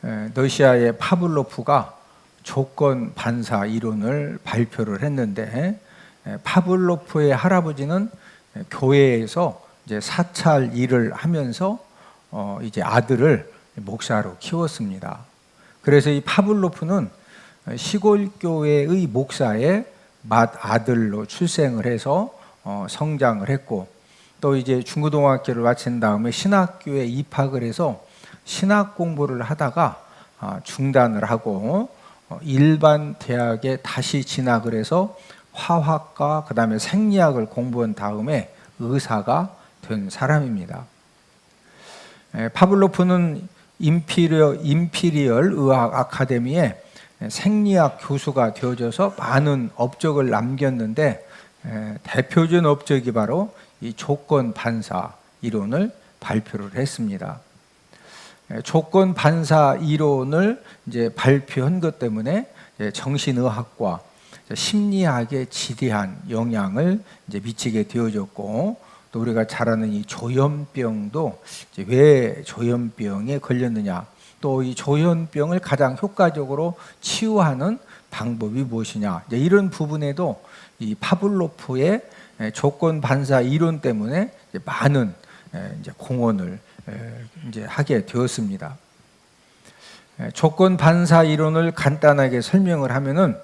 러시아의 파블로프가 조건 반사 이론을 발표를 했는데, 파블로프의 할아버지는 교회에서 이제 사찰 일을 하면서 이제 아들을 목사로 키웠습니다. 그래서 이 파블로프는 시골 교회의 목사의 맏아들로 출생을 해서 성장을 했고, 또 이제 중고등학교를 마친 다음에 신학교에 입학을 해서 신학 공부를 하다가 중단을 하고 일반 대학에 다시 진학을 해서 화학과 그다음에 생리학을 공부한 다음에 의사가 된 사람입니다. 파블로프는 임피리얼 의학 아카데미에 생리학 교수가 되어져서 많은 업적을 남겼는데, 대표적인 업적이 바로 이 조건 반사 이론을 발표를 했습니다. 조건 반사 이론을 이제 발표한 것 때문에 정신의학과 심리학에 지대한 영향을 이제 미치게 되어졌고, 또 우리가 잘 아는 이 조현병도 이제 왜 조현병에 걸렸느냐, 또 이 조현병을 가장 효과적으로 치유하는 방법이 무엇이냐, 이제 이런 부분에도 이 파블로프의 조건 반사 이론 때문에 이제 많은 이제 공헌을 이제 하게 되었습니다. 조건 반사 이론을 간단하게 설명을 하면은,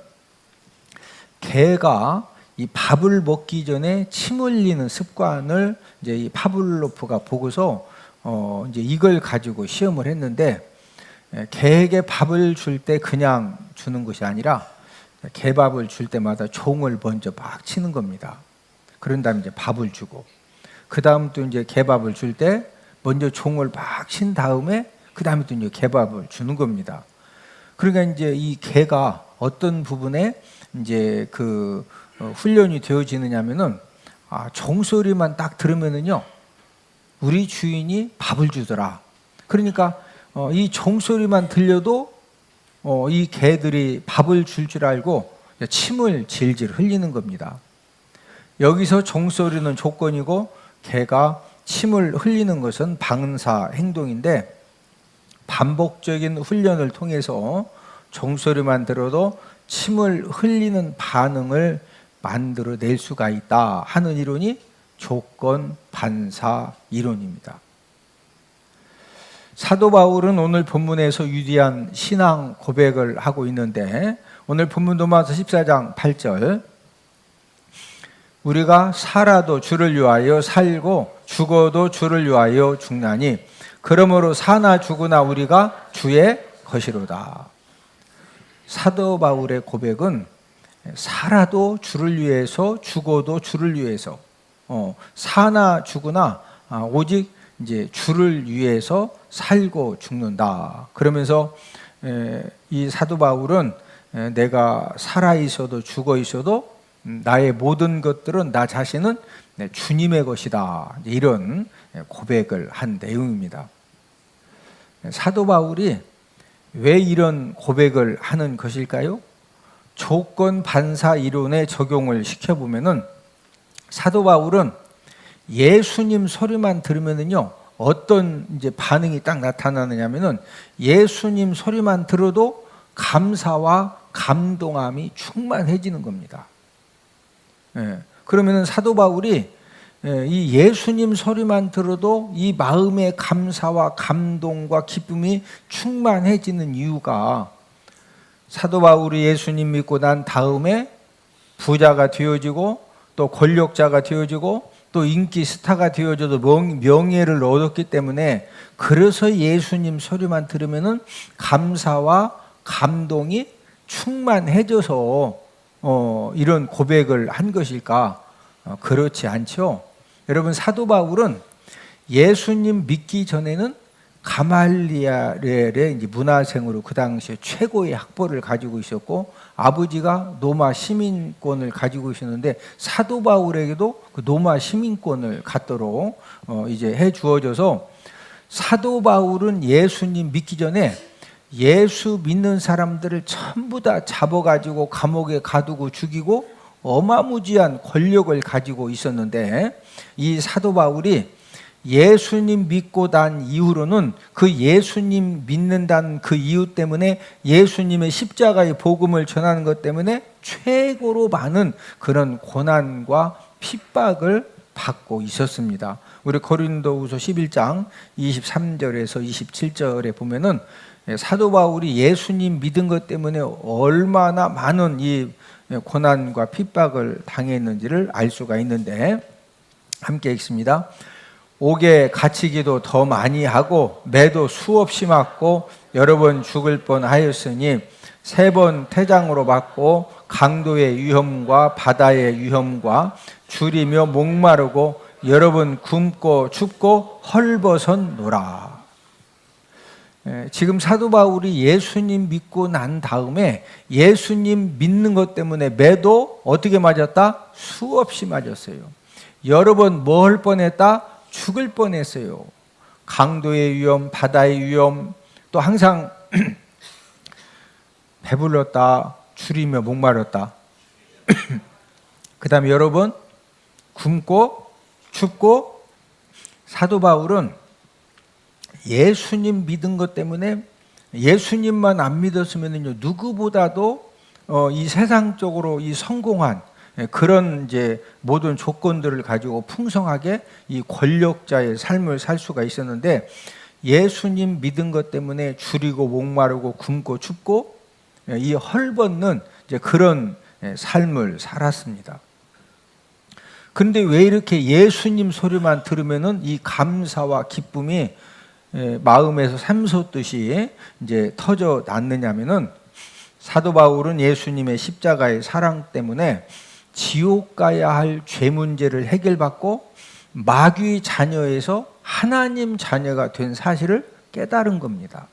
개가 이 밥을 먹기 전에 침 흘리는 습관을 이제 이 파블로프가 보고서 이제 이걸 가지고 시험을 했는데, 개에게 밥을 줄 때 그냥 주는 것이 아니라 개밥을 줄 때마다 종을 먼저 막 치는 겁니다. 그런 다음에 이제 밥을 주고, 그 다음 또 이제 개밥을 줄 때 먼저 종을 막 친 다음에 그 다음에 또 이제 개밥을 주는 겁니다. 그러니까 이제 이 개가 어떤 부분에 이제 그 훈련이 되어지느냐면은, 종소리만 딱 들으면은요, 우리 주인이 밥을 주더라. 그러니까 이 종소리만 들려도 이 개들이 밥을 줄 줄 알고 침을 질질 흘리는 겁니다. 여기서 종소리는 조건이고 개가 침을 흘리는 것은 방사 행동인데, 반복적인 훈련을 통해서 종소리만 들어도 침을 흘리는 반응을 만들어낼 수가 있다 하는 이론이 조건 반사 이론입니다. 사도 바울은 오늘 본문에서 위대한 신앙 고백을 하고 있는데, 오늘 본문 로마서 14장 8절, 우리가 살아도 주를 위하여 살고 죽어도 주를 위하여 죽나니 그러므로 사나 죽으나 우리가 주의 것이로다. 사도 바울의 고백은 살아도 주를 위해서, 죽어도 주를 위해서, 사나 죽으나 오직 이제 주를 위해서 살고 죽는다. 그러면서 이 사도 바울은 내가 살아 있어도 죽어 있어도 나의 모든 것들은, 나 자신은 주님의 것이다, 이런 고백을 한 내용입니다. 사도 바울이 왜 이런 고백을 하는 것일까요? 조건 반사 이론에 적용을 시켜보면은, 사도 바울은 예수님 소리만 들으면은요, 어떤 이제 반응이 딱 나타나느냐면은, 예수님 소리만 들어도 감사와 감동함이 충만해지는 겁니다. 그러면은 사도 바울이 이 예수님 소리만 들어도 이 마음의 감사와 감동과 기쁨이 충만해지는 이유가, 사도 바울이 예수님 믿고 난 다음에 부자가 되어지고 또 권력자가 되어지고 또 인기 스타가 되어져도 명예를 얻었기 때문에, 그래서 예수님 소리만 들으면은 감사와 감동이 충만해져서 이런 고백을 한 것일까? 그렇지 않죠. 여러분, 사도 바울은 예수님 믿기 전에는 가말리엘의 이제 문화생으로 그 당시에 최고의 학벌을 가지고 있었고, 아버지가 로마 시민권을 가지고 있었는데, 사도 바울에게도 그 로마 시민권을 갖도록 이제 해 주어져서, 사도 바울은 예수님 믿기 전에 예수 믿는 사람들을 전부 다 잡아가지고 감옥에 가두고 죽이고 어마무지한 권력을 가지고 있었는데, 이 사도 바울이 예수님 믿고 난 이후로는 그 예수님 믿는다는 그 이유 때문에 예수님의 십자가의 복음을 전하는 것 때문에 최고로 많은 그런 고난과 핍박을 받고 있었습니다. 우리 고린도후서 11장 23절에서 27절에 보면은 사도 바울이 예수님 믿은 것 때문에 얼마나 많은 이 고난과 핍박을 당했는지를 알 수가 있는데, 함께 읽습니다. 옥에 갇히기도 더 많이 하고 매도 수없이 맞고 여러 번 죽을 뻔하였으니 3번 태장으로 맞고 강도의 위험과 바다의 위험과 줄이며 목마르고 여러 번 굶고 춥고 헐벗었노라. 지금 사도 바울이 예수님 믿고 난 다음에 예수님 믿는 것 때문에 매도 어떻게 맞았다? 수없이 맞았어요. 여러 번 뭐 할 뻔했다? 죽을 뻔했어요. 강도의 위험, 바다의 위험, 또 항상 배불렀다, 줄이며 목마르다. 그 다음에 여러 번 굶고 춥고. 사도 바울은 예수님 믿은 것 때문에, 예수님만 안 믿었으면요 누구보다도 이 세상적으로 이 성공한 그런 이제 모든 조건들을 가지고 풍성하게 이 권력자의 삶을 살 수가 있었는데, 예수님 믿은 것 때문에 줄이고 목마르고 굶고 춥고 이 헐벗는 이제 그런 삶을 살았습니다. 그런데 왜 이렇게 예수님 소리만 들으면은 이 감사와 기쁨이 마음에서 샘솟듯이 이제 터져 났느냐면은, 사도 바울은 예수님의 십자가의 사랑 때문에 지옥 가야 할 죄 문제를 해결받고 마귀 자녀에서 하나님 자녀가 된 사실을 깨달은 겁니다.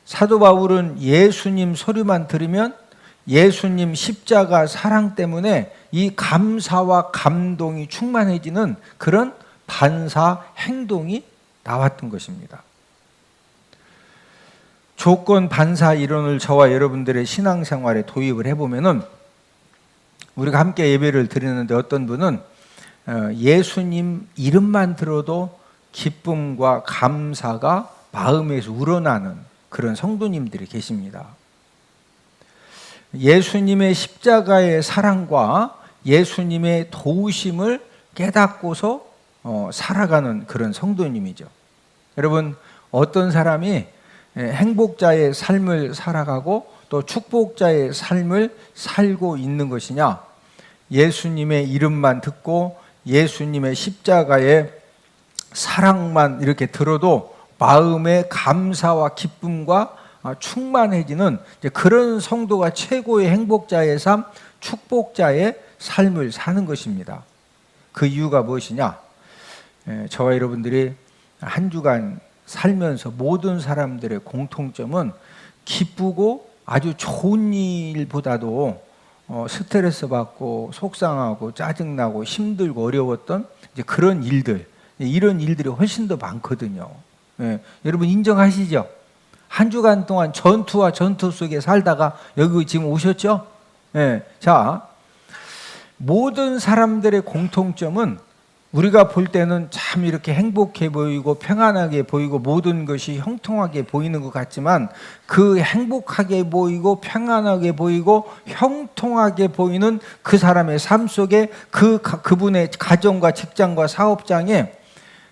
사도 바울은 예수님 소리만 들으면 예수님 십자가 사랑 때문에 이 감사와 감동이 충만해지는 그런 반사 행동이 나왔던 것입니다. 조건 반사 이론을 저와 여러분들의 신앙생활에 도입을 해보면은, 우리가 함께 예배를 드리는데 어떤 분은 예수님 이름만 들어도 기쁨과 감사가 마음에서 우러나는 그런 성도님들이 계십니다. 예수님의 십자가의 사랑과 예수님의 도우심을 깨닫고서 살아가는 그런 성도님이죠. 여러분, 어떤 사람이 행복자의 삶을 살아가고 또 축복자의 삶을 살고 있는 것이냐? 예수님의 이름만 듣고 예수님의 십자가의 사랑만 이렇게 들어도 마음의 감사와 기쁨과 충만해지는 그런 성도가 최고의 행복자의 삶, 축복자의 삶을 사는 것입니다. 그 이유가 무엇이냐? 저와 여러분들이 한 주간 살면서 모든 사람들의 공통점은 기쁘고 아주 좋은 일보다도 스트레스 받고 속상하고 짜증나고 힘들고 어려웠던 이제 그런 일들, 이런 일들이 훨씬 더 많거든요. 여러분 인정하시죠? 한 주간 동안 전투와 전투 속에 살다가 여기 지금 오셨죠? 자, 모든 사람들의 공통점은 우리가 볼 때는 참 이렇게 행복해 보이고 평안하게 보이고 모든 것이 형통하게 보이는 것 같지만, 그 행복하게 보이고 평안하게 보이고 형통하게 보이는 그 사람의 삶 속에 그분의 가정과 직장과 사업장에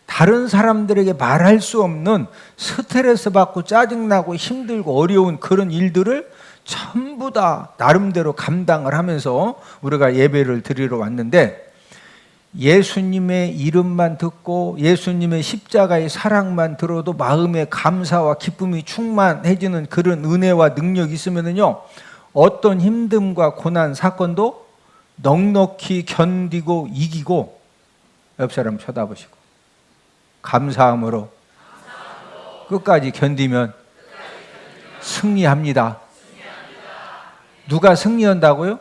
다른 사람들에게 말할 수 없는 스트레스 받고 짜증나고 힘들고 어려운 그런 일들을 전부 다 나름대로 감당을 하면서 우리가 예배를 드리러 왔는데, 예수님의 이름만 듣고 예수님의 십자가의 사랑만 들어도 마음의 감사와 기쁨이 충만해지는 그런 은혜와 능력이 있으면요, 어떤 힘듦과 고난 사건도 넉넉히 견디고 이기고, 옆 사람 쳐다보시고 감사함으로 끝까지 견디면 승리합니다. 누가 승리한다고요?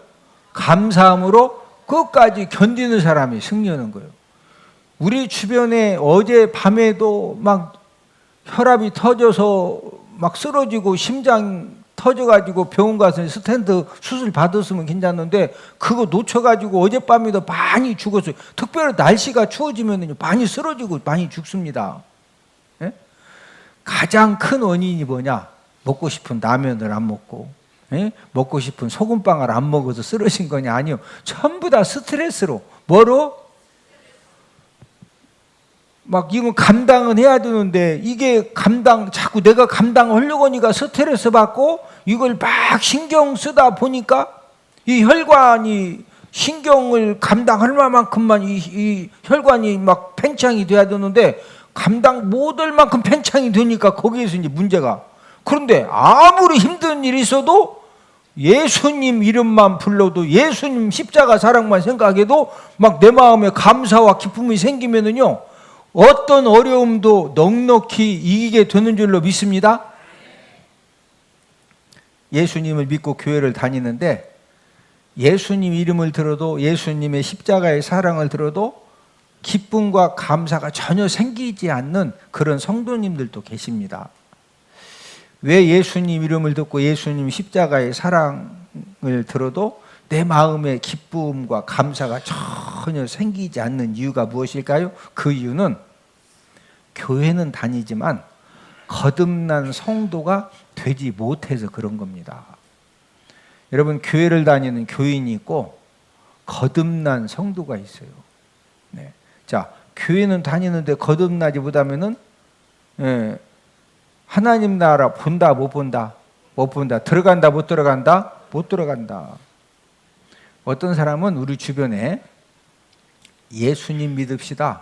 감사함으로 끝까지 견디는 사람이 승리하는 거예요. 우리 주변에 어제 밤에도 막 혈압이 터져서 막 쓰러지고 심장 터져가지고 병원 가서 스탠드 수술 받았으면 괜찮은데 그거 놓쳐가지고 어젯밤에도 많이 죽었어요. 특별히 날씨가 추워지면 많이 쓰러지고 많이 죽습니다. 예? 가장 큰 원인이 뭐냐? 먹고 싶은 라면을 안 먹고, 예? 먹고 싶은 소금빵을 안 먹어서 쓰러진 거냐? 아니요. 전부 다 스트레스로. 뭐로? 막 이건 감당은 해야 되는데 이게 자꾸 내가 감당하려고 하니까 스트레스 받고 이걸 막 신경 쓰다 보니까 이 혈관이 신경을 감당할 만큼만 이 혈관이 막 팽창이 돼야 되는데 감당 못할 만큼 팽창이 되니까 거기에서 이제 문제가. 그런데 아무리 힘든 일이 있어도 예수님 이름만 불러도 예수님 십자가 사랑만 생각해도 막 내 마음에 감사와 기쁨이 생기면은요 어떤 어려움도 넉넉히 이기게 되는 줄로 믿습니다. 예수님을 믿고 교회를 다니는데 예수님 이름을 들어도 예수님의 십자가의 사랑을 들어도 기쁨과 감사가 전혀 생기지 않는 그런 성도님들도 계십니다. 왜 예수님 이름을 듣고 예수님 십자가의 사랑을 들어도 내 마음의 기쁨과 감사가 전혀 생기지 않는 이유가 무엇일까요? 그 이유는 교회는 다니지만 거듭난 성도가 되지 못해서 그런 겁니다. 여러분, 교회를 다니는 교인이 있고 거듭난 성도가 있어요. 네. 자, 교회는 다니는데 거듭나지 못하면은 하나님 나라 본다 못 본다? 못 본다. 들어간다 못 들어간다? 못 들어간다. 어떤 사람은 우리 주변에 예수님 믿읍시다,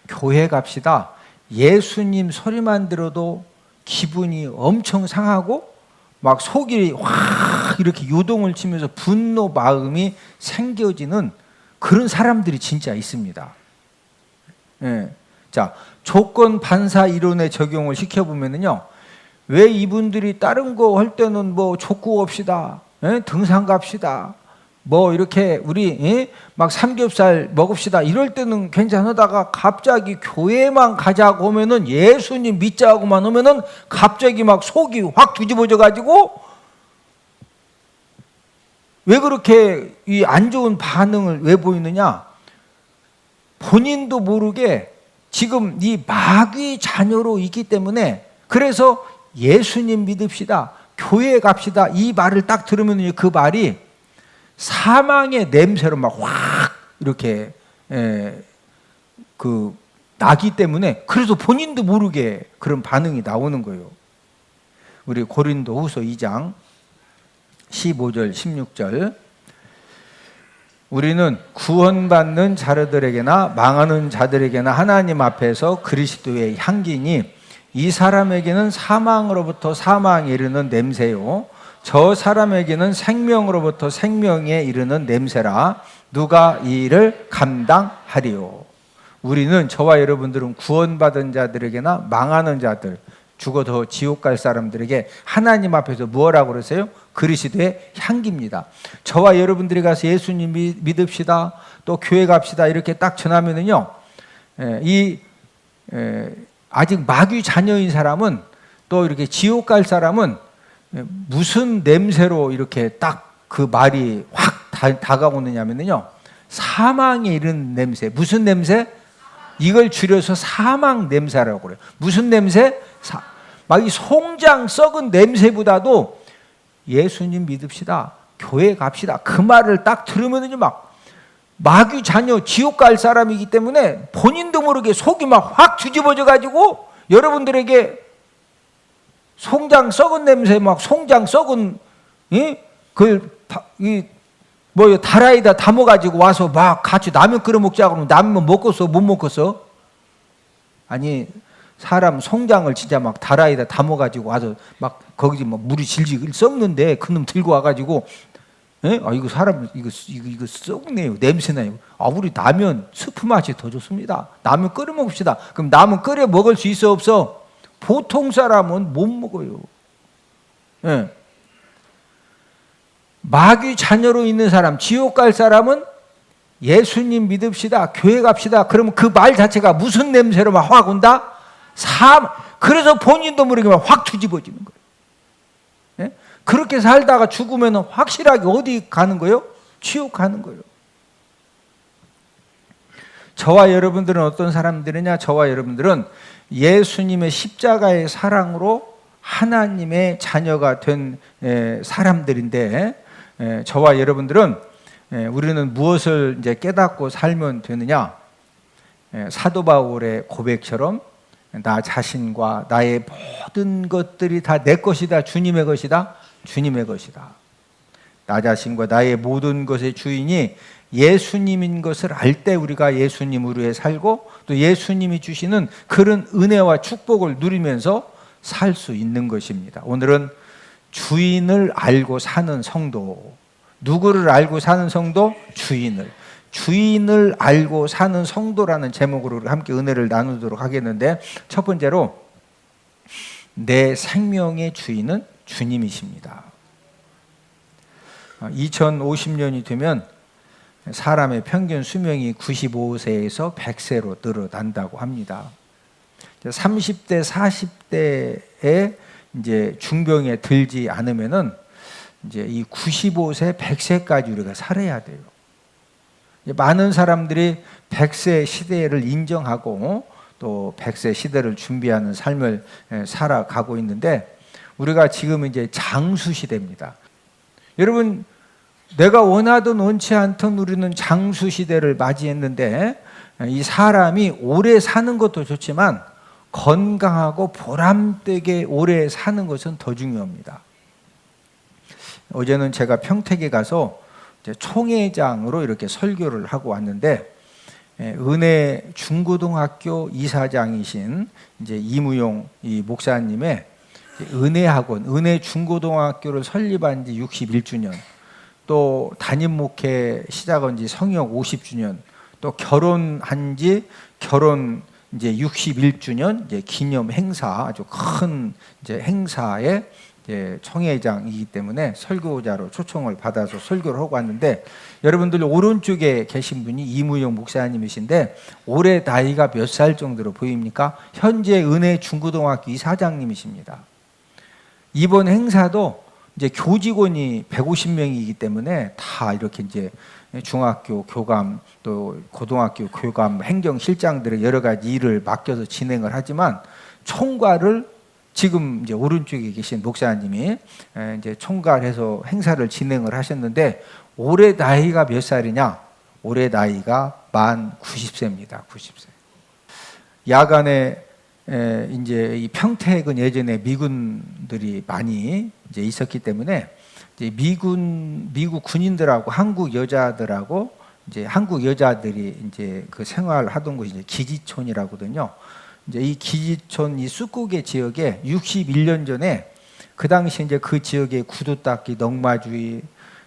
교회 갑시다, 예수님 소리만 들어도 기분이 엄청 상하고 막 속이 확 이렇게 요동을 치면서 분노 마음이 생겨지는 그런 사람들이 진짜 있습니다. 예. 자, 조건 반사 이론의 적용을 시켜보면요, 왜 이분들이 다른 거 할 때는 뭐 족구 갑시다, 등산 갑시다, 뭐 이렇게 우리 막 삼겹살 먹읍시다 이럴 때는 괜찮으다가 갑자기 교회만 가자고 하면은 예수님 믿자고만 하면은 갑자기 막 속이 확 뒤집어져 가지고 왜 그렇게 이 안 좋은 반응을 왜 보이느냐? 본인도 모르게 지금 이 마귀 자녀로 있기 때문에. 그래서 예수님 믿읍시다, 교회 갑시다 이 말을 딱 들으면 그 말이 사망의 냄새로 막 확 이렇게 나기 때문에 그래서 본인도 모르게 그런 반응이 나오는 거예요. 우리 고린도후서 2장 15절 16절, 우리는 구원받는 자들에게나 망하는 자들에게나 하나님 앞에서 그리스도의 향기니 이 사람에게는 사망으로부터 사망에 이르는 냄새요 저 사람에게는 생명으로부터 생명에 이르는 냄새라. 누가 이 일을 감당하리요? 우리는, 저와 여러분들은 구원받은 자들에게나 망하는 자들, 죽어도 지옥 갈 사람들에게 하나님 앞에서 뭐라고 그러세요? 그리스도의 향기입니다. 저와 여러분들이 가서 예수님 믿읍시다, 또 교회 갑시다 이렇게 딱 전하면은요, 아직 마귀 자녀인 사람은, 또 이렇게 지옥 갈 사람은 무슨 냄새로 이렇게 딱 그 말이 확 다가오느냐면요, 사망에 이르는 냄새. 무슨 냄새? 이걸 줄여서 사망 냄새라고 그래요. 무슨 냄새? 막 이 송장 썩은 냄새보다도 예수님 믿읍시다, 교회 갑시다 그 말을 딱 들으면요 막 마귀 자녀 지옥 갈 사람이기 때문에 본인도 모르게 속이 막 확 뒤집어져 가지고 여러분들에게 송장 썩은 냄새, 막 송장 썩은 다라이다 담아가지고 와서 막 같이 라면 끓여 먹자고 하면 라면 먹겠어 못 먹겠어? 아니, 사람 송장을 진짜 막 다라이다 담아가지고 와서 막 거기 막 물이 질질 썩는데 그놈 들고 와가지고 이거 사람 이거 썩네요, 냄새나요. 우리 라면 스프 맛이 더 좋습니다. 라면 끓여 먹읍시다. 그럼 라면 끓여 먹을 수 있어 없어? 보통 사람은 못 먹어요. 예. 마귀 자녀로 있는 사람, 지옥 갈 사람은 예수님 믿읍시다, 교회 갑시다 그러면 그 말 자체가 무슨 냄새로 막 확 온다? 그래서 본인도 모르게 막 확 뒤집어지는 거예요. 예? 그렇게 살다가 죽으면 확실하게 어디 가는 거예요? 지옥 가는 거예요. 저와 여러분들은 어떤 사람들이냐? 저와 여러분들은 예수님의 십자가의 사랑으로 하나님의 자녀가 된 사람들인데, 저와 여러분들은 우리는 무엇을 이제 깨닫고 살면 되느냐? 사도 바울의 고백처럼 나 자신과 나의 모든 것들이 다 내 것이다. 주님의 것이다. 주님의 것이다. 나 자신과 나의 모든 것의 주인이 예수님인 것을 알 때 우리가 예수님으로 해 살고, 또 예수님이 주시는 그런 은혜와 축복을 누리면서 살 수 있는 것입니다. 오늘은 주인을 알고 사는 성도. 누구를 알고 사는 성도? 주인을 알고 사는 성도라는 제목으로 함께 은혜를 나누도록 하겠는데, 첫 번째로 내 생명의 주인은 주님이십니다. 2050년이 되면 사람의 평균 수명이 95세에서 100세로 늘어난다고 합니다. 30대, 40대에 이제 중병에 들지 않으면은 이제 이 95세, 100세까지 우리가 살아야 돼요. 많은 사람들이 100세 시대를 인정하고 또 100세 시대를 준비하는 삶을 살아가고 있는데, 우리가 지금 이제 장수 시대입니다. 여러분, 내가 원하든 원치 않든 우리는 장수 시대를 맞이했는데, 이 사람이 오래 사는 것도 좋지만 건강하고 보람되게 오래 사는 것은 더 중요합니다. 어제는 제가 평택에 가서 총회장으로 이렇게 설교를 하고 왔는데, 은혜 중고등학교 이사장이신 이제 이무용 이 목사님의 은혜학원, 은혜 중고등학교를 설립한 지 61주년, 또 담임 목회 시작한 지 성역 50주년, 또 결혼한 지 결혼 이제 61주년 이제 기념 행사, 아주 큰 이제 행사에 총회장이기 때문에 설교자로 초청을 받아서 설교를 하고 왔는데, 여러분들 오른쪽에 계신 분이 이무용 목사님이신데 올해 나이가 몇 살 정도로 보입니까? 현재 은혜 중고등학교 이사장님이십니다. 이번 행사도 이제 교직원이 150명이기 때문에 다 이렇게 이제 중학교 교감 또 고등학교 교감 행정실장들의 여러 가지 일을 맡겨서 진행을 하지만, 총괄을 지금 이제 오른쪽에 계신 목사님이 이제 총괄해서 행사를 진행을 하셨는데, 올해 나이가 몇 살이냐? 올해 나이가 만 90세입니다. 90세. 야간에 이제 이 평택은 예전에 미군들이 많이 이제 있었기 때문에 이제 미국 군인들하고 한국 여자들하고 이제 한국 여자들이 이제 그 생활하던 곳이 이제 기지촌이라거든요. 이제 이 기지촌 이 쑥고개 지역에 61년 전에 그 당시 이제 그 지역의 구두 닦기 넉마주의,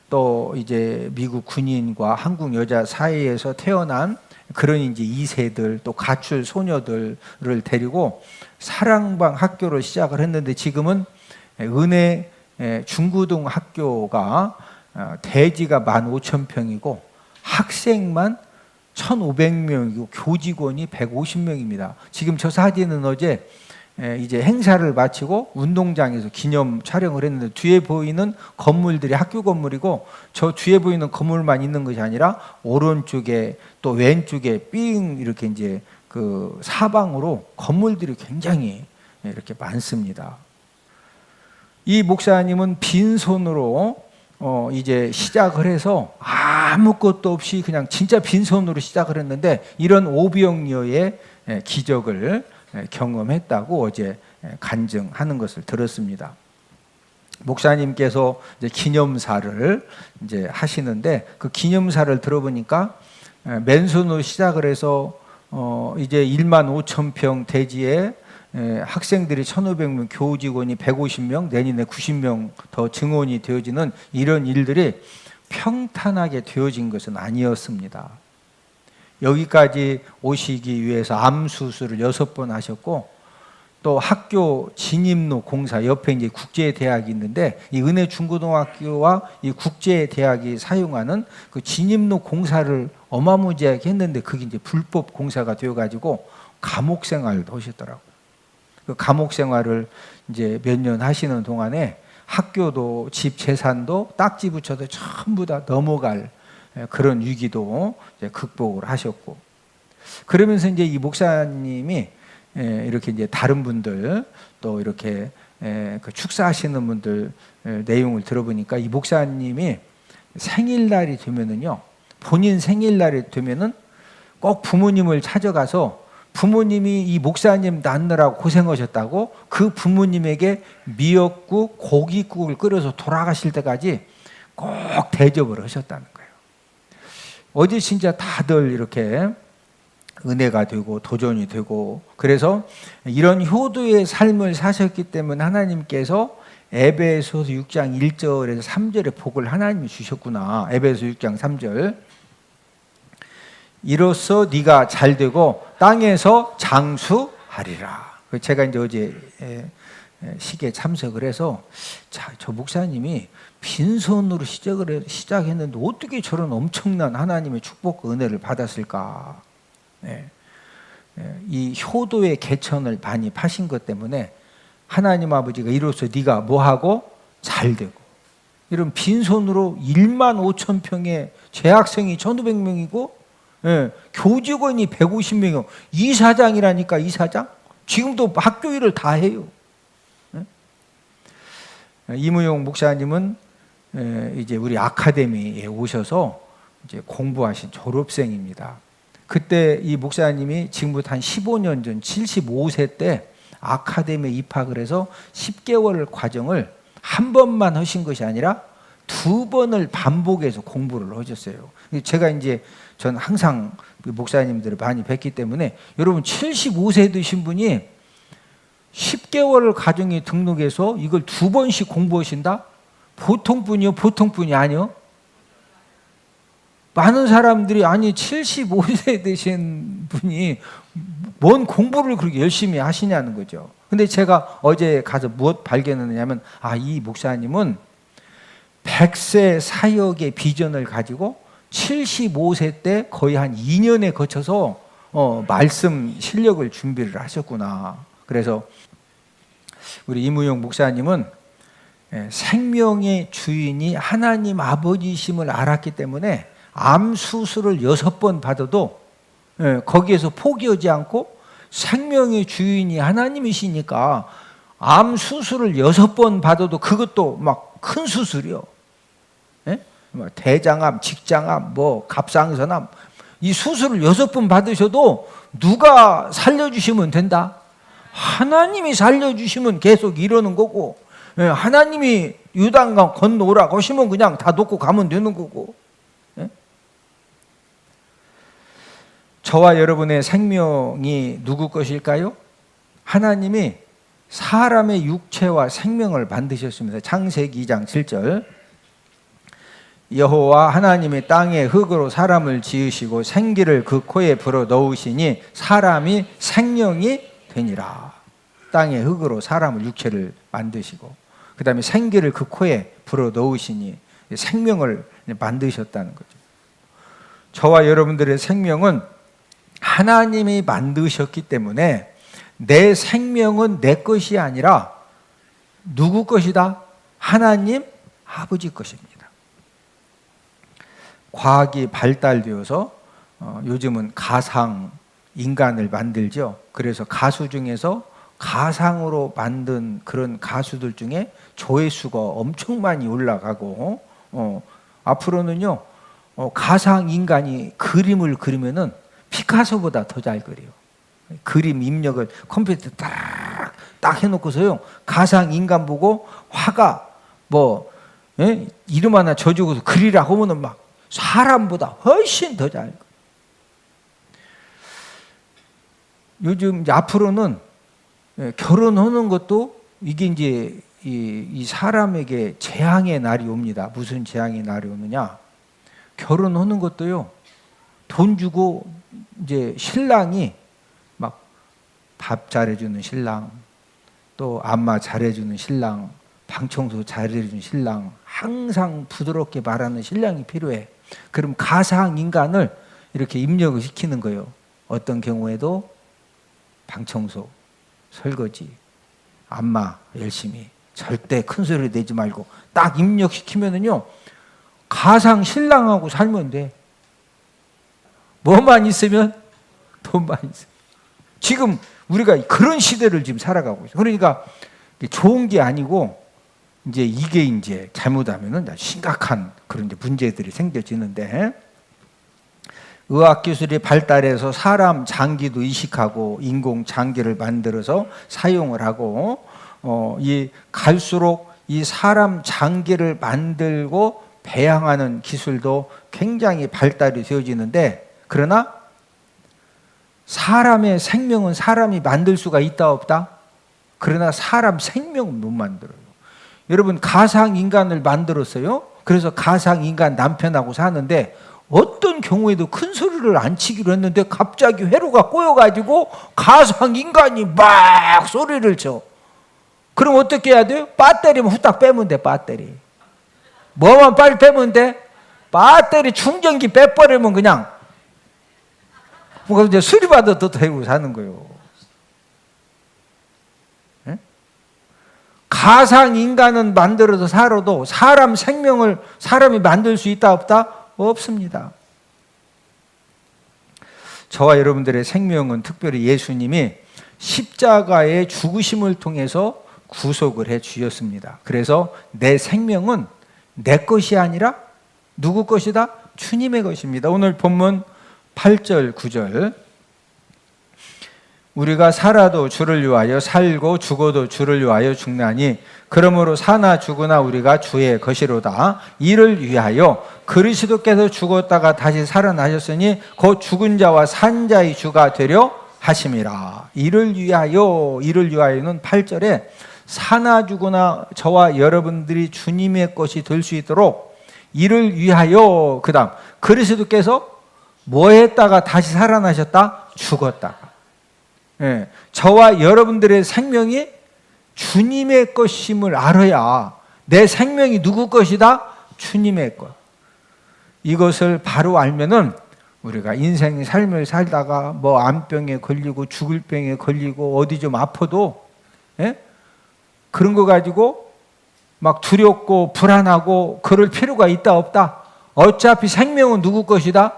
또 이제 미국 군인과 한국 여자 사이에서 태어난 그런 이제 2세들, 또 가출 소녀들을 데리고 사랑방 학교를 시작을 했는데, 지금은 은혜 중고등학교가 대지가 15,000평이고 학생만 1,500명이고 교직원이 150명입니다. 지금 저 사진은 어제 이제 행사를 마치고 운동장에서 기념 촬영을 했는데, 뒤에 보이는 건물들이 학교 건물이고, 저 뒤에 보이는 건물만 있는 것이 아니라 오른쪽에 또 왼쪽에 삥 이렇게 이제 그 사방으로 건물들이 굉장히 이렇게 많습니다. 이 목사님은 빈손으로 이제 시작을 해서 아무것도 없이 그냥 진짜 빈손으로 시작을 했는데, 이런 오병이어의 기적을 경험했다고 어제 간증하는 것을 들었습니다. 목사님께서 이제 기념사를 이제 하시는데, 그 기념사를 들어보니까 맨손으로 시작을 해서 이제 15,000평 대지에 학생들이 1,500명, 교직원이 150명, 내년에 90명 더 증원이 되어지는 이런 일들이 평탄하게 되어진 것은 아니었습니다. 여기까지 오시기 위해서 암 수술을 6번 하셨고, 또 학교 진입로 공사, 옆에 이제 국제대학이 있는데, 이 은혜 중고등학교와 이 국제대학이 사용하는 그 진입로 공사를 어마무지하게 했는데, 그게 이제 불법 공사가 되어가지고 감옥 생활도 하셨더라고요. 그 감옥 생활을 이제 몇 년 하시는 동안에 학교도 집 재산도 딱지 붙여도 전부 다 넘어갈 그런 위기도 이제 극복을 하셨고, 그러면서 이제 이 목사님이 이렇게 이제 다른 분들 또 이렇게 그 축사하시는 분들 내용을 들어보니까 이 목사님이 생일날이 되면은요, 본인 생일날이 되면은 꼭 부모님을 찾아가서 부모님이 이 목사님 낳느라고 고생하셨다고 그 부모님에게 미역국, 고깃국을 끓여서 돌아가실 때까지 꼭 대접을 하셨다는 거예요. 어제 진짜 다들 이렇게 은혜가 되고 도전이 되고, 그래서 이런 효도의 삶을 사셨기 때문에 하나님께서 에베소서 6장 1절에서 3절의 복을 하나님이 주셨구나. 에베소 6장 3절. 이로써 네가 잘되고 땅에서 장수하리라. 제가 이제 어제 식에 참석을 해서, 자, 저 목사님이 빈손으로 시작했는데 어떻게 저런 엄청난 하나님의 축복과 은혜를 받았을까. 이 효도의 개천을 많이 파신 것 때문에 하나님 아버지가 이로써 네가 뭐하고 잘되고, 이런 빈손으로 1만 5천 평의 재학생이 1,500명이고 교직원이 150명이고 이사장이라니까. 이사장 지금도 학교 일을 다 해요. 이무용 목사님은 이제 우리 아카데미에 오셔서 이제 공부하신 졸업생입니다. 그때 이 목사님이 지금부터 한 15년 전 75세 때 아카데미에 입학을 해서 10개월 과정을 한 번만 하신 것이 아니라 2번을 반복해서 공부를 하셨어요. 제가 이제 전 항상 목사님들을 많이 뵙기 때문에, 여러분 75세 되신 분이 10개월 과정에 등록해서 이걸 2번씩 공부하신다? 보통 분이요? 보통 분이 아니요? 많은 사람들이, 아니 75세 되신 분이 뭔 공부를 그렇게 열심히 하시냐는 거죠. 근데 제가 어제 가서 무엇 발견했냐면, 이 목사님은 100세 사역의 비전을 가지고 75세 때 거의 한 2년에 거쳐서 말씀 실력을 준비를 하셨구나. 그래서 우리 이무용 목사님은 생명의 주인이 하나님 아버지심을 알았기 때문에 암 수술을 6번 받아도 거기에서 포기하지 않고, 생명의 주인이 하나님이시니까 암 수술을 6번 받아도 그것도 막 큰 수술이요. 대장암, 직장암, 갑상선암, 이 수술을 6번 받으셔도 누가 살려주시면 된다? 하나님이 살려주시면 계속 이러는 거고, 하나님이 요단강 건너오라고 하시면 그냥 다 놓고 가면 되는 거고. 저와 여러분의 생명이 누구 것일까요? 하나님이 사람의 육체와 생명을 만드셨습니다. 창세기 2장 7절. 여호와 하나님이 땅에 흙으로 사람을 지으시고 생기를 그 코에 불어 넣으시니 사람이 생명이 되니라. 땅에 흙으로 사람을, 육체를 만드시고, 그 다음에 생기를 그 코에 불어 넣으시니 생명을 만드셨다는 거죠. 저와 여러분들의 생명은 하나님이 만드셨기 때문에 내 생명은 내 것이 아니라 누구 것이다? 하나님 아버지 것입니다. 과학이 발달되어서 요즘은 가상 인간을 만들죠. 그래서 가수 중에서 가상으로 만든 그런 가수들 중에 조회수가 엄청 많이 올라가고, 앞으로는요 가상 인간이 그림을 그리면은 피카소보다 더 잘 그려요. 그림 입력을 컴퓨터에 딱 해놓고서요, 가상 인간 보고 화가 이름 하나 져주고서 그리라고 하면은 막 사람보다 훨씬 더 잘. 요즘 이제 앞으로는 결혼하는 것도 이게 이제 이 사람에게 재앙의 날이 옵니다. 무슨 재앙의 날이 오느냐? 결혼하는 것도요, 돈 주고 이제 신랑이 막 밥 잘해주는 신랑, 또 안마 잘해주는 신랑, 방 청소 잘해주는 신랑, 항상 부드럽게 말하는 신랑이 필요해. 그럼 가상 인간을 이렇게 입력을 시키는 거예요. 어떤 경우에도 방 청소, 설거지, 안마 열심히, 절대 큰 소리 내지 말고 딱 입력시키면은요, 가상 신랑하고 살면 돼. 뭐만 있으면? 돈만 있으면. 지금 우리가 그런 시대를 지금 살아가고 있어요. 그러니까 좋은 게 아니고 이게 이제 잘못하면은 심각한 그런 이제 문제들이 생겨지는데, 의학 기술이 발달해서 사람 장기도 이식하고 인공 장기를 만들어서 사용을 하고, 이 갈수록 이 사람 장기를 만들고 배양하는 기술도 굉장히 발달이 되어지는데, 그러나 사람의 생명은 사람이 만들 수가 있다 없다? 그러나 사람 생명은 못 만들어요. 여러분, 가상인간을 만들었어요. 그래서 가상인간 남편하고 사는데 어떤 경우에도 큰 소리를 안 치기로 했는데 갑자기 회로가 꼬여가지고 가상인간이 막 소리를 쳐. 그럼 어떻게 해야 돼요? 배터리만 후딱 빼면 돼. 배터리 뭐만 빨리 빼면 돼? 배터리 충전기 빼버리면 그냥 이제 수리받아도 되고 사는 거예요. 네? 가상인간은 만들어서 살아도 사람 생명을 사람이 만들 수 있다 없다? 없습니다. 저와 여러분들의 생명은 특별히 예수님이 십자가의 죽으심을 통해서 구속을 해 주셨습니다. 그래서 내 생명은 내 것이 아니라 누구 것이다? 주님의 것입니다. 오늘 본문 8절 9절, 우리가 살아도 주를 위하여 살고 죽어도 주를 위하여 죽나니 그러므로 사나 죽으나 우리가 주의 것이로다. 이를 위하여 그리스도께서 죽었다가 다시 살아나셨으니 곧 죽은 자와 산 자의 주가 되려 하심이라. 이를 위하여는 8절에 사나 죽으나 저와 여러분들이 주님의 것이 될 수 있도록 이를 위하여, 그 다음 그리스도께서 뭐 했다가 다시 살아나셨다? 죽었다가. 예, 저와 여러분들의 생명이 주님의 것임을 알아야 내 생명이 누구 것이다? 주님의 것. 이것을 바로 알면은 우리가 인생 삶을 살다가 뭐 암병에 걸리고 죽을 병에 걸리고 어디 좀 아파도, 예? 그런 거 가지고 막 두렵고 불안하고 그럴 필요가 있다 없다? 어차피 생명은 누구 것이다?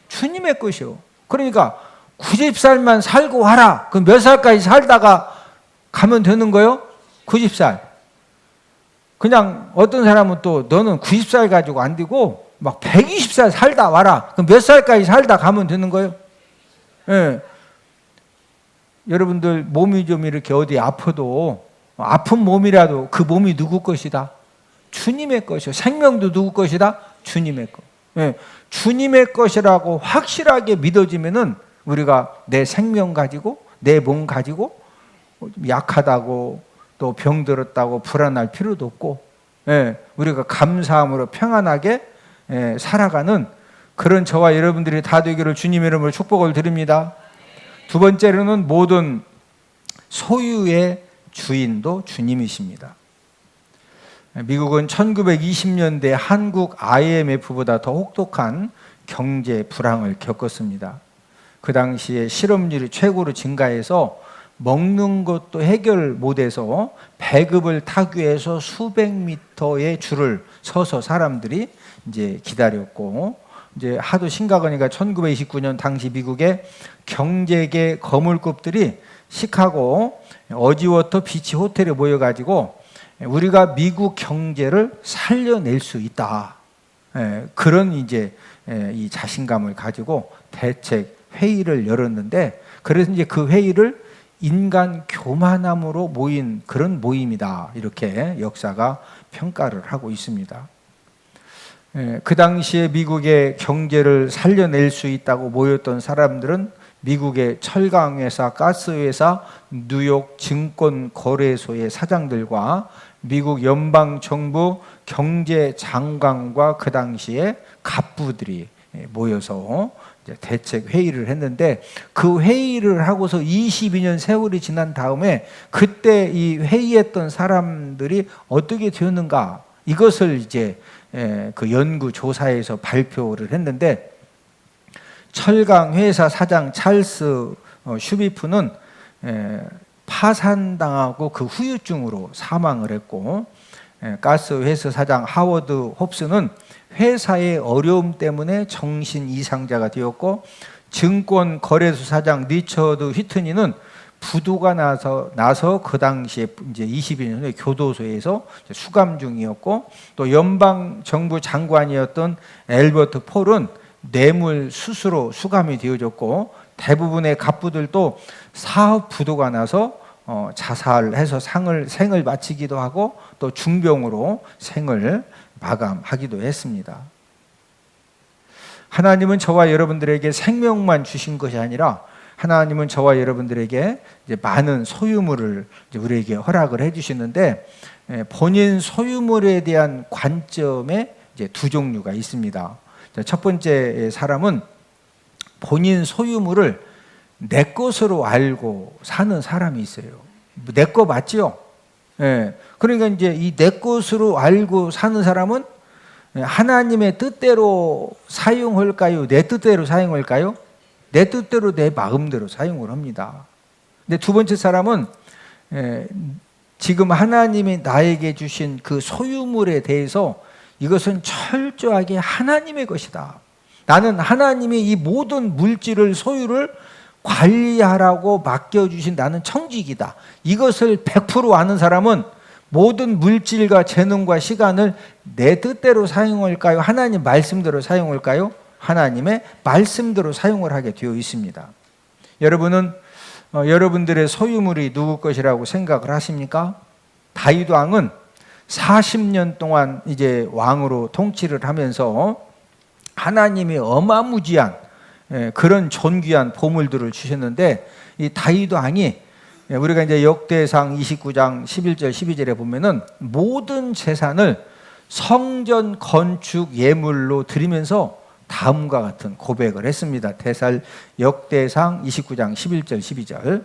주님의 것이요. 그러니까 90살만 살고 하라. 그럼 몇 살까지 살다가 가면 되는 거요? 90살. 그냥 어떤 사람은 또 너는 90살 가지고 안 되고 막 120살 살다 와라. 그럼 몇 살까지 살다 가면 되는 거예요? 예. 여러분들 몸이 좀 이렇게 어디 아파도 아픈 몸이라도 그 몸이 누구 것이다? 주님의 것이요. 생명도 누구 것이다? 주님의 것. 예. 주님의 것이라고 확실하게 믿어지면은 우리가 내 생명 가지고 내 몸 가지고 약하다고 또 병들었다고 불안할 필요도 없고, 예. 우리가 감사함으로 평안하게 살아가는 그런 저와 여러분들이 다 되기를 주님의 이름으로 축복을 드립니다. 두 번째로는 모든 소유의 주인도 주님이십니다. 미국은 1920년대 한국 IMF보다 더 혹독한 경제 불황을 겪었습니다. 그 당시에 실업률이 최고로 증가해서 먹는 것도 해결 못해서 배급을 타기 위해서 수백 미터의 줄을 서서 사람들이 이제 기다렸고, 이제 하도 심각하니까 1929년 당시 미국의 경제계 거물급들이 시카고 어지워터 비치 호텔에 모여가지고 우리가 미국 경제를 살려낼 수 있다. 그런 이제 이 자신감을 가지고 대책 회의를 열었는데, 그래서 이제 그 회의를 인간 교만함으로 모인 그런 모임이다. 이렇게 역사가 평가를 하고 있습니다. 그 당시에 미국의 경제를 살려낼 수 있다고 모였던 사람들은 미국의 철강회사, 가스회사, 뉴욕 증권거래소의 사장들과 미국 연방정부 경제장관과 그 당시에 갑부들이 모여서 대책 회의를 했는데, 그 회의를 하고서 22년 세월이 지난 다음에 그때 이 회의했던 사람들이 어떻게 되었는가, 이것을 이제 그 연구조사에서 발표를 했는데, 철강 회사 사장 찰스 슈비프는 파산당하고 그 후유증으로 사망을 했고, 가스 회사 사장 하워드 홉스는 회사의 어려움 때문에 정신 이상자가 되었고, 증권 거래소 사장 리처드 휘트니는 부도가 나서 그 당시에 이제 20년 후에 교도소에서 수감 중이었고, 또 연방 정부 장관이었던 엘버트 폴은 뇌물 수수로 수감이 되어졌고, 대부분의 갑부들도 사업 부도가 나서 자살해서 생을 마치기도 하고, 또 중병으로 생을 마감하기도 했습니다. 하나님은 저와 여러분들에게 생명만 주신 것이 아니라 하나님은 저와 여러분들에게 이제 많은 소유물을 이제 우리에게 허락을 해주시는데, 본인 소유물에 대한 관점에 이제 두 종류가 있습니다. 첫 번째 사람은 본인 소유물을 내 것으로 알고 사는 사람이 있어요. 내 거 맞죠? 그러니까 이제 이 내 것으로 알고 사는 사람은 하나님의 뜻대로 사용할까요? 내 뜻대로 사용할까요? 내 뜻대로, 내 마음대로 사용을 합니다. 근데 두 번째 사람은 지금 하나님이 나에게 주신 그 소유물에 대해서 이것은 철저하게 하나님의 것이다. 나는 하나님이 이 모든 물질을, 소유를 관리하라고 맡겨주신 나는 청직이다. 이것을 100% 아는 사람은 모든 물질과 재능과 시간을 내 뜻대로 사용할까요? 하나님 말씀대로 사용할까요? 하나님의 말씀대로 사용을 하게 되어 있습니다. 여러분은 여러분들의 소유물이 누구 것이라고 생각을 하십니까? 다윗 왕은 40년 동안 이제 왕으로 통치를 하면서 하나님이 어마무지한 그런 존귀한 보물들을 주셨는데, 이 다윗 왕이 우리가 이제 역대상 29장 11절 12절에 보면은 모든 재산을 성전 건축 예물로 드리면서 다음과 같은 고백을 했습니다. 역대상 29장 11절 12절.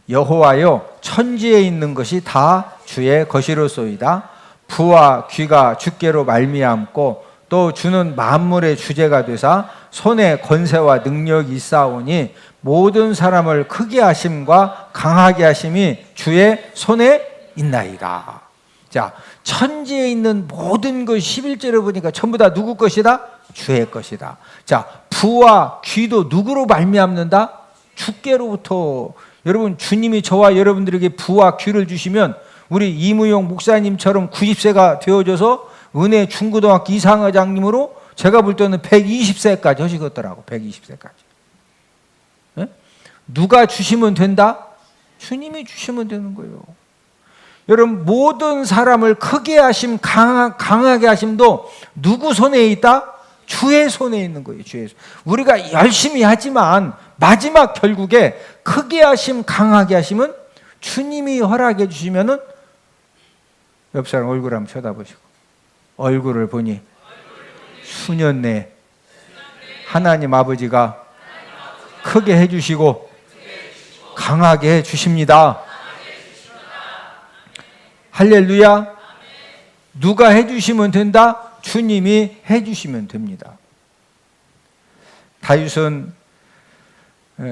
여호와여, 천지에 있는 것이 다 주의 것이로소이다. 부와 귀가 주께로 말미암고 또 주는 만물의 주제가 되사 손에 권세와 능력이 있사오니 모든 사람을 크게 하심과 강하게 하심이 주의 손에 있나이다. 자, 천지에 있는 모든 것 11절에 보니까 전부 다 누구 것이다? 주의 것이다. 자, 부와 귀도 누구로 말미암는다? 주께로부터. 여러분, 주님이 저와 여러분들에게 부와 귀를 주시면 우리 이무용 목사님처럼 90세가 되어져서 은혜 중고등학교 이상회장님으로 제가 볼 때는 120세까지 하시겠더라고. 120세까지. 네? 누가 주시면 된다? 주님이 주시면 되는 거예요. 여러분, 모든 사람을 크게 하심, 강하게 하심도 누구 손에 있다? 주의 손에 있는 거예요. 주의 손. 우리가 열심히 하지만 마지막 결국에 크게 하심, 강하게 하심은 주님이 허락해 주시면은, 옆 사람 얼굴 한번 쳐다보시고, 얼굴을 보니 수년 내에 하나님 아버지가 크게 해주시고 강하게 해주십니다. 할렐루야. 누가 해주시면 된다? 주님이 해주시면 됩니다. 다윗은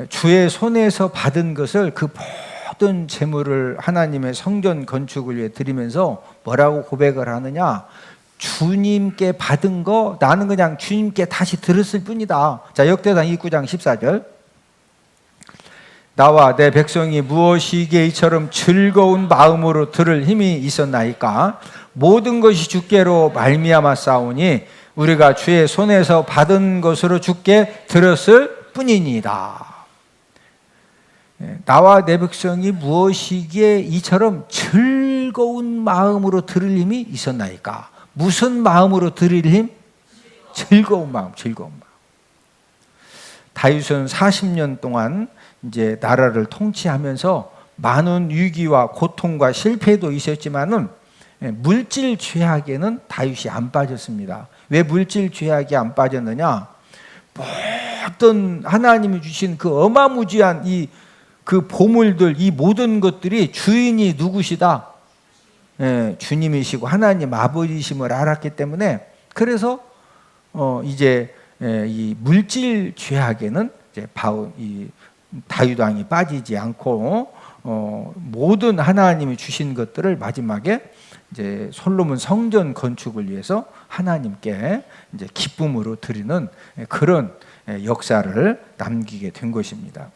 주의 손에서 받은 것을, 그 모든 재물을 하나님의 성전 건축을 위해 드리면서 뭐라고 고백을 하느냐? 주님께 받은 거 나는 그냥 주님께 다시 들었을 뿐이다. 자, 역대상 29장 14절. 나와 내 백성이 무엇이기에 이처럼 즐거운 마음으로 들을 힘이 있었나이까? 모든 것이 주께로 말미암았사오니 우리가 주의 손에서 받은 것으로 주께 들었을 뿐이니이다. 나와 내 백성이 무엇이기에 이처럼 즐거운 마음으로 들을 힘이 있었나이까? 무슨 마음으로 들을 힘? 즐거운 마음, 즐거운 마음. 다윗은 40년 동안 이제 나라를 통치하면서 많은 위기와 고통과 실패도 있었지만은 물질 죄악에는 다윗이 안 빠졌습니다. 왜 물질 죄악이 안 빠졌느냐? 모든 하나님이 주신 그 어마무지한 그 보물들, 이 모든 것들이 주인이 누구시다? 주님이시고 하나님 아버지심을 알았기 때문에, 그래서 이제 이 물질 죄악에는 이제 다윗 왕이 빠지지 않고 모든 하나님이 주신 것들을 마지막에 이제 솔로몬 성전 건축을 위해서 하나님께 이제 기쁨으로 드리는 그런 역사를 남기게 된 것입니다.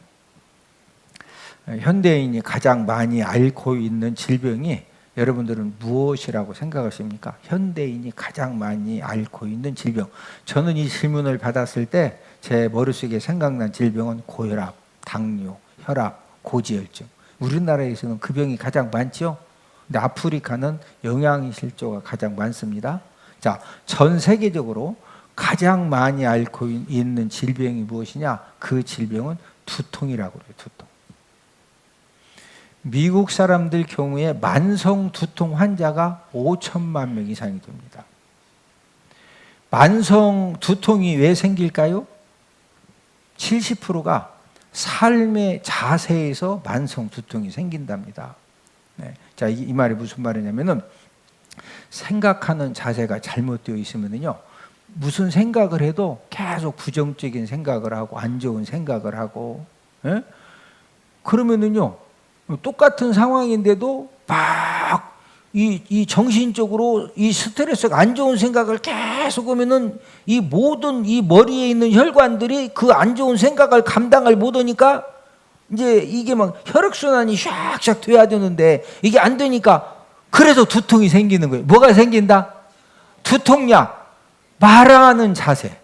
현대인이 가장 많이 앓고 있는 질병이 여러분들은 무엇이라고 생각하십니까? 현대인이 가장 많이 앓고 있는 질병. 저는 이 질문을 받았을 때 제 머릿속에 생각난 질병은 고혈압, 당뇨, 혈압, 고지혈증. 우리나라에서는 그 병이 가장 많죠. 근데 아프리카는 영양실조가 가장 많습니다. 자, 전 세계적으로 가장 많이 앓고 있는 질병이 무엇이냐? 그 질병은 두통이라고 그래요. 두통. 미국 사람들 경우에 만성 두통 환자가 5천만 명 이상이 됩니다. 만성 두통이 왜 생길까요? 70%가 삶의 자세에서 만성 두통이 생긴답니다. 네. 자, 이 말이 무슨 말이냐면은 생각하는 자세가 잘못되어 있으면요, 무슨 생각을 해도 계속 부정적인 생각을 하고 안 좋은 생각을 하고, 예? 그러면은요, 똑같은 상황인데도 막 이 정신적으로 이 스트레스가 안 좋은 생각을 계속 하면은 이 모든 이 머리에 있는 혈관들이 그 안 좋은 생각을 감당을 못 하니까 이제 이게 막 혈액순환이 샥샥 돼야 되는데 이게 안 되니까 그래서 두통이 생기는 거예요. 뭐가 생긴다? 두통약, 말하는 자세.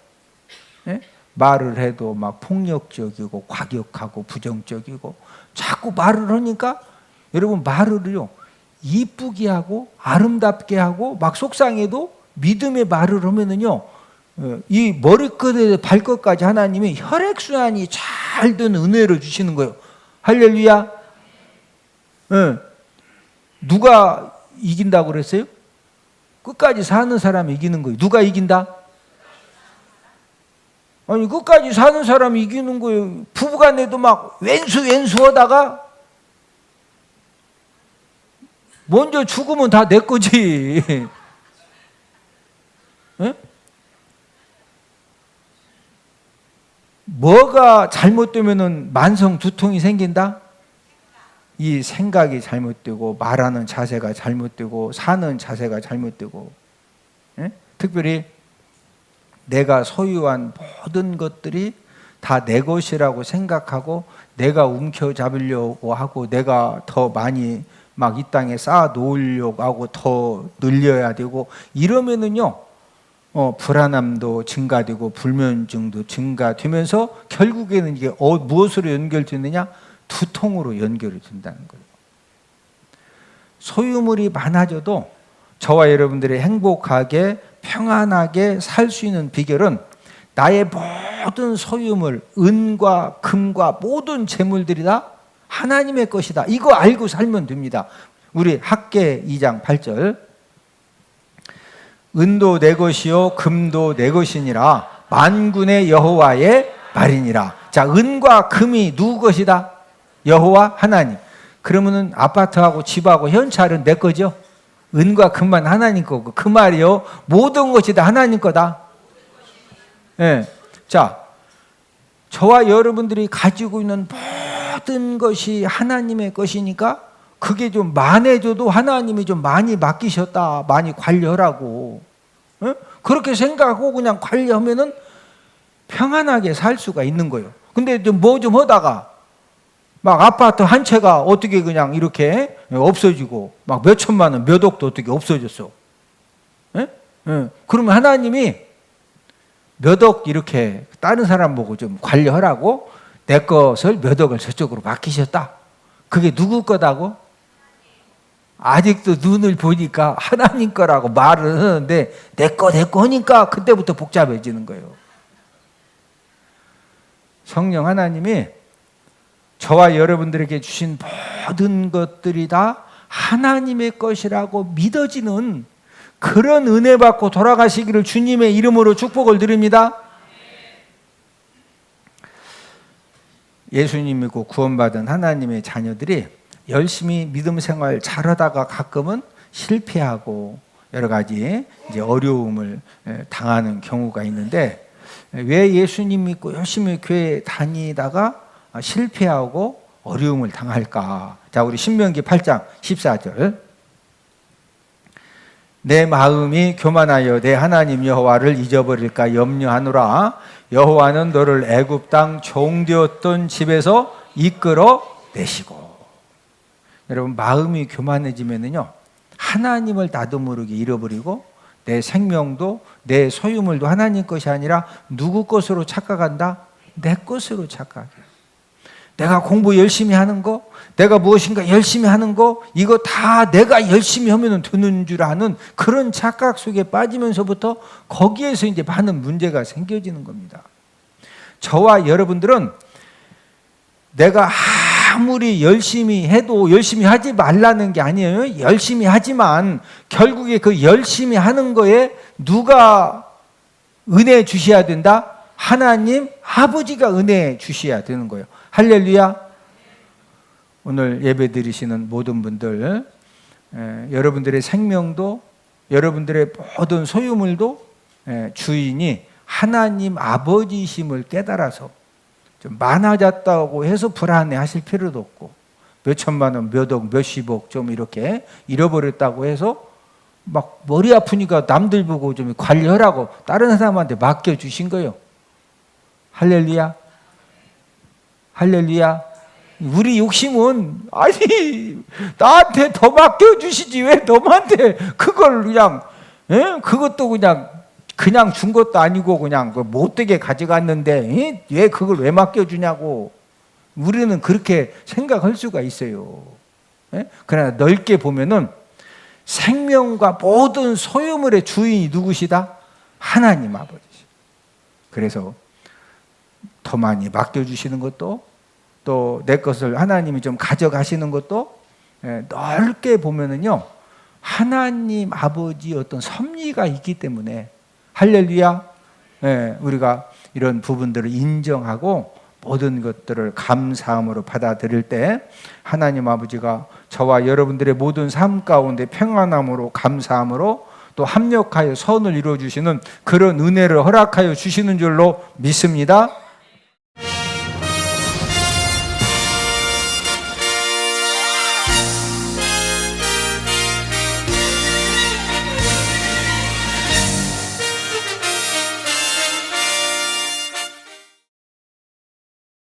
예? 말을 해도 막 폭력적이고 과격하고 부정적이고 자꾸 말을 하니까 여러분 말을요 이쁘게 하고 아름답게 하고 막 속상해도 믿음의 말을 하면은요 이 머리끝에 발끝까지 하나님이 혈액순환이 잘 되는 은혜를 주시는 거예요. 할렐루야. 예. 누가 이긴다고 그랬어요? 끝까지 사는 사람이 이기는 거예요. 누가 이긴다? 아니 끝까지 사는 사람이 이기는 거예요. 부부간에도 막 왼수 하다가 먼저 죽으면 다 내 거지. 에? 뭐가 잘못되면은 만성 두통이 생긴다? 이 생각이 잘못되고 말하는 자세가 잘못되고 사는 자세가 잘못되고, 에? 특별히 내가 소유한 모든 것들이 다 내 것이라고 생각하고 내가 움켜잡으려고 하고 내가 더 많이 막 이 땅에 쌓아 놓으려고 하고 더 늘려야 되고 이러면은요 불안함도 증가되고 불면증도 증가되면서 결국에는 이게 무엇으로 연결되느냐? 두통으로 연결이 된다는 거예요. 소유물이 많아져도 저와 여러분들이 행복하게 평안하게 살 수 있는 비결은 나의 모든 소유물, 은과 금과 모든 재물들이 다 하나님의 것이다. 이거 알고 살면 됩니다. 우리 학개 2장 8절. 은도 내 것이요 금도 내 것이니라 만군의 여호와의 말이니라. 자, 은과 금이 누구 것이다? 여호와 하나님. 그러면은 아파트하고 집하고 현찰은 내 거죠? 은과 금만 하나님 거고 그 말이요 모든 것이 다 하나님 거다. 예. 자, 저와 여러분들이 가지고 있는 모든 것이 하나님의 것이니까 그게 좀 많아져도 하나님이 좀 많이 맡기셨다, 많이 관리하라고. 예? 그렇게 생각하고 그냥 관리하면은 평안하게 살 수가 있는 거예요. 근데 좀 뭐 좀 하다가 막 아파트 한 채가 어떻게 그냥 이렇게 없어지고 막 몇 천만 원, 몇 억도 어떻게 없어졌어. 예? 예. 그러면 하나님이 몇 억 이렇게 다른 사람 보고 좀 관리하라고 내 것을 몇 억을 저쪽으로 맡기셨다. 그게 누구 거다고? 아직도 눈을 보니까 하나님 거라고 말을 하는데 내 거 하니까 그때부터 복잡해지는 거예요. 성령 하나님이 저와 여러분들에게 주신 모든 것들이 다 하나님의 것이라고 믿어지는 그런 은혜 받고 돌아가시기를 주님의 이름으로 축복을 드립니다. 예수님 믿고 구원받은 하나님의 자녀들이 열심히 믿음 생활 잘하다가 가끔은 실패하고 여러 가지 이제 어려움을 당하는 경우가 있는데 왜 예수님 믿고 열심히 교회 다니다가 실패하고 어려움을 당할까? 자, 우리 신명기 8장 14절. 내 마음이 교만하여 내 하나님 여호와를 잊어버릴까 염려하노라. 여호와는 너를 애굽 땅 종되었던 집에서 이끌어 내시고. 여러분, 마음이 교만해지면은요, 하나님을 나도 모르게 잃어버리고 내 생명도 내 소유물도 하나님 것이 아니라 누구 것으로 착각한다? 내 것으로 착각해. 내가 공부 열심히 하는 거, 내가 무엇인가 열심히 하는 거, 이거 다 내가 열심히 하면 되는 줄 아는 그런 착각 속에 빠지면서부터 거기에서 이제 많은 문제가 생겨지는 겁니다. 저와 여러분들은 내가 아무리 열심히 해도 열심히 하지 말라는 게 아니에요. 열심히 하지만 결국에 그 열심히 하는 거에 누가 은혜 주셔야 된다? 하나님 아버지가 은혜 주셔야 되는 거예요. 할렐루야. 오늘 예배 드리시는 모든 분들, 여러분들의 생명도 여러분들의 모든 소유물도 주인이 하나님 아버지심을 깨달아서 좀 많아졌다고 해서 불안해 하실 필요도 없고, 몇 천만 원, 몇 억, 몇십억 좀 이렇게 잃어버렸다고 해서 막 머리 아프니까 남들 보고 좀 관리하라고 다른 사람한테 맡겨주신 거예요. 할렐루야. 할렐루야. 우리 욕심은 아니 나한테 더 맡겨주시지 왜 너한테 그걸 그냥 그것도 그냥 준 것도 아니고 그냥 못되게 가져갔는데 왜 그걸 왜 맡겨주냐고. 우리는 그렇게 생각할 수가 있어요. 그러나 넓게 보면은 생명과 모든 소유물의 주인이 누구시다? 하나님 아버지시. 그래서 더 많이 맡겨주시는 것도 또 내 것을 하나님이 좀 가져가시는 것도 넓게 보면은요, 하나님 아버지 어떤 섭리가 있기 때문에 할렐루야. 우리가 이런 부분들을 인정하고 모든 것들을 감사함으로 받아들일 때 하나님 아버지가 저와 여러분들의 모든 삶 가운데 평안함으로 감사함으로 또 합력하여 선을 이루어 주시는 그런 은혜를 허락하여 주시는 줄로 믿습니다.